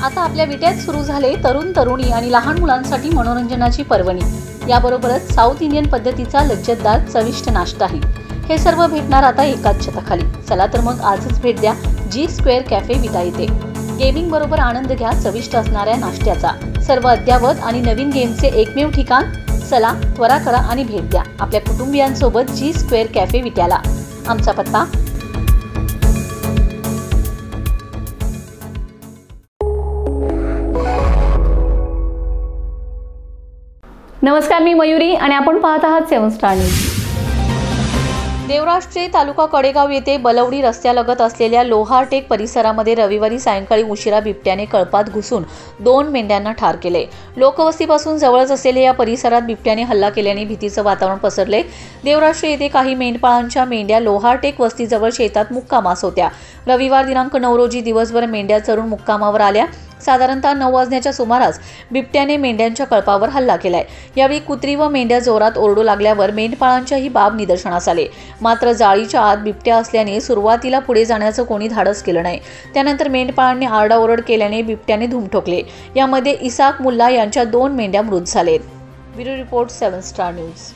आता आपल्या विट्यात सुरू झाले तरुण तरुणी आणि लहान मुलांसाठी मनोरंजनाची पर्वणी। याबरोबरच साऊथ इंडियन पद्धतीचा लज्जतदार चविष्ट नाश्ताही। हे सर्व भेटणार आता एकाच छताखाली। चला तर मग आजच भेट द्या जी स्क्वेअर कॅफे विटा येथे। गेमिंग बरोबर आनंद घ्या चविष्ट असणाऱ्या नाश्त्याचा। सर्व अद्यावत आणि नवीन गेमचे एकमेव ठिकाण। चला त्वरा करा आणि भेट द्या आपल्या कुटुंबियांसोबत जी स्क्वेअर कॅफे विट्याला। आमचा पत्ता नमस्कार, मी मयुरी आणि आपण पाहत आहात 7 स्टार न्यूज। देवराष्ट्रे तालुका कडेगाव येथे बलवडी रस्त्यालगत असलेल्या लोहार टेक परिसरामध्ये रविवारी सायंकाळी उशिरा बिबट्याने कळपात घुसून 2 मेंढ्यांना ठार केले। लोकवस्तीपासून जवळच असलेल्या या परिसरात बिबट्याने हल्ला केल्याने भीतीचं वातावरण पसरले। देवराष्ट्रे येथे काही मेंढपाळांच्या मेंढ्या लोहार टेक वस्तीजवळ शेतात मुक्कामास होत्या। रविवार दिनांक 9 रोजी दिवसभर मेंढ्या चरून मुक्कामावर आल्या। साधारणतः 9 वाजण्याच्या सुमारास बिबट्याने मेंढ्यांच्या कळपावर हल्ला केलाय। यावेळी कुत्री व मेंढ्या जोरात ओरडू लागल्यावर मेंढपाळांच्याही बाब निदर्शनास आले। मात्र जाळीच्या आत बिबट्या असल्याने सुरुवातीला पुढे जाण्याचं कोणी धाडस केलं नाही। त्यानंतर मेंढपाळांनी आरडाओरड केल्याने बिबट्याने धूम ठोकले। यामध्ये इसाक मुल्ला यांच्या 2 मेंढ्या मृत झालेत। Bureau report 7 star news.